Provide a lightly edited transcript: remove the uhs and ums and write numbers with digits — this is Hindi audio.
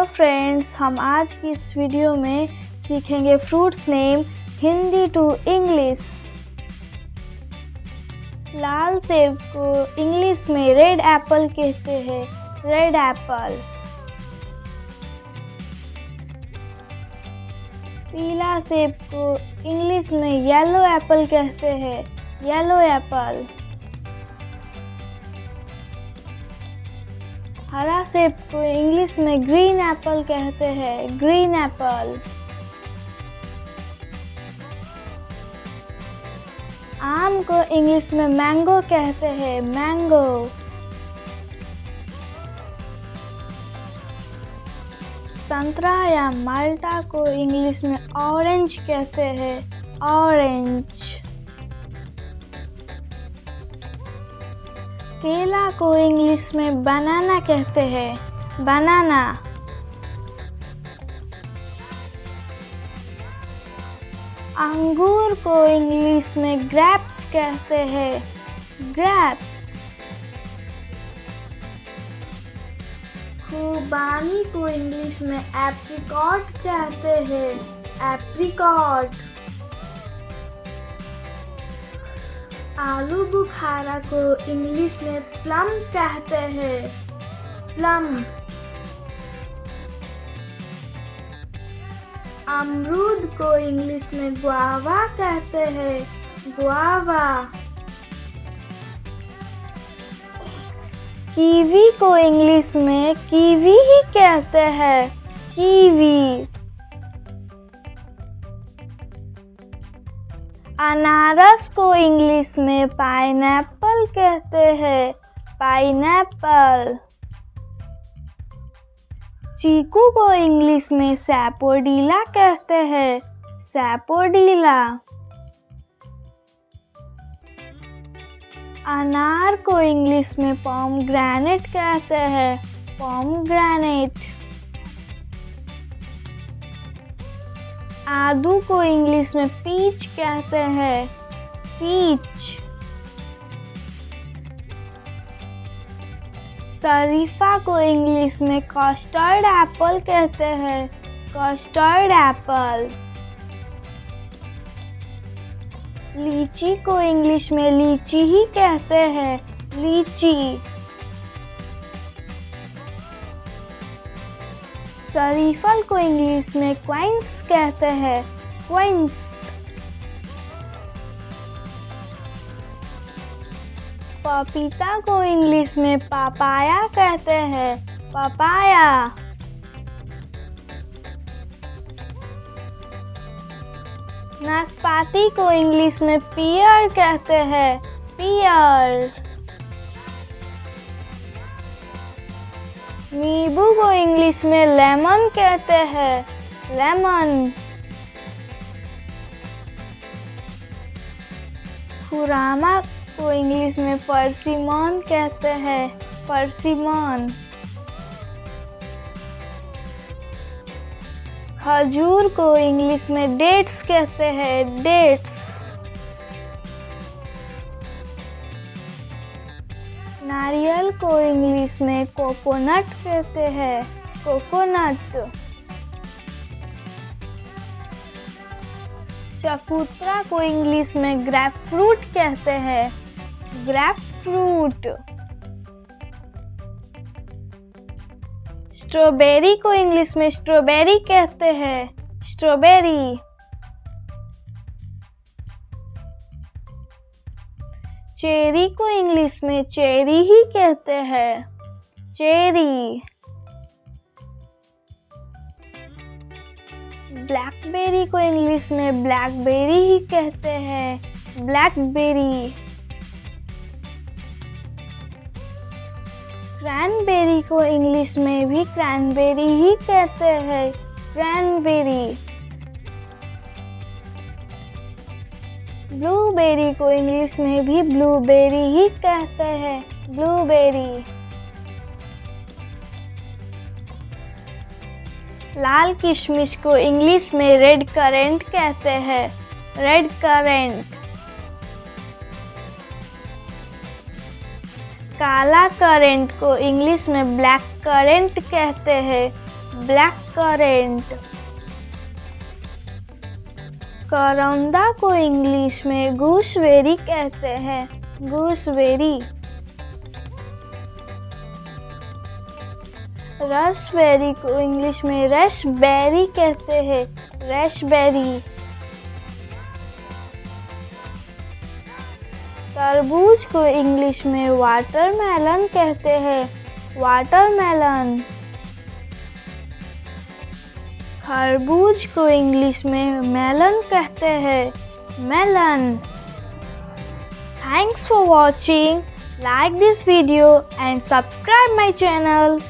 फ्रेंड्स, हम आज की इस वीडियो में सीखेंगे fruits name Hindi to English. लाल सेब को इंग्लिश में रेड एप्पल कहते हैं, रेड एप्पल। पीला सेब को इंग्लिश में येलो एप्पल कहते हैं, येलो एप्पल। हरा सेब को इंग्लिश में ग्रीन एप्पल कहते हैं, ग्रीन एप्पल। आम को इंग्लिश में मैंगो कहते हैं, मैंगो। संतरा या माल्टा को इंग्लिश में ऑरेंज कहते हैं, ऑरेंज। केला को इंग्लिश में बनाना कहते हैं, बनाना। अंगूर को इंग्लिश में ग्रेप्स कहते हैं, ग्रेप्स। खुबानी को इंग्लिश में एप्रिकॉट कहते हैं, एप्रिकॉट। आलू बुखारा को इंग्लिश में प्लम कहते हैं, प्लम। अमरूद को इंग्लिश में गुआवा कहते हैं, गुआवा। कीवी को इंग्लिश में कीवी ही कहते हैं, कीवी। अनारस को इंग्लिश में पाइनएप्पल कहते हैं, पाइनएप्पल। चीकू को इंग्लिश में सैपोडीला कहते हैं, सैपोडीला। अनार को इंग्लिश में पोमग्रेनेट कहते हैं, पोमग्रेनेट। आदू को इंग्लिश में पीच कहते हैं, पीच। शरीफा को इंग्लिश में कस्टर्ड एप्पल कहते हैं, कस्टर्ड एप्पल। लीची को इंग्लिश में लीची ही कहते हैं, लीची। शरीफल को इंग्लिश में क्वाइंस कहते हैं, क्वाइंस। पपीता को इंग्लिश में पापाया कहते हैं, पापाया। नाशपाती को इंग्लिश में पियर कहते हैं, पियर। नींबू को इंग्लिश में लेमन कहते हैं, लेमन। खुरामा को इंग्लिश में परसिमन कहते हैं, परसिमन। खजूर को इंग्लिश में डेट्स कहते हैं, डेट्स। नारियल को इंग्लिश में कोकोनट कहते हैं, कोकोनट। चकोतरा को इंग्लिश में ग्रेपफ्रूट कहते हैं, ग्रेपफ्रूट। स्ट्रॉबेरी को इंग्लिश में स्ट्रॉबेरी कहते हैं, स्ट्रॉबेरी। चेरी को इंग्लिश में चेरी ही कहते हैं, चेरी। ब्लैकबेरी को इंग्लिश में ब्लैकबेरी ही कहते हैं, ब्लैकबेरी। क्रैनबेरी को इंग्लिश में भी क्रैनबेरी ही कहते हैं, क्रैनबेरी। ब्लूबेरी को इंग्लिश में भी ब्लूबेरी ही कहते हैं, ब्लूबेरी। लाल किशमिश को इंग्लिश में रेड करेंट कहते हैं, रेड करेंट। काला करेंट को इंग्लिश में ब्लैक करेंट कहते हैं, ब्लैक करेंट। करौंदा को इंग्लिश में गूसबेरी कहते हैं, गूसबेरी। रसबेरी को इंग्लिश में रसबेरी कहते हैं, रसबेरी। तरबूज को इंग्लिश में वाटरमेलन कहते हैं, वाटरमेलन। खरबूज को इंग्लिश में मेलन कहते हैं, melon. Thanks for watching. Like this video and subscribe my channel.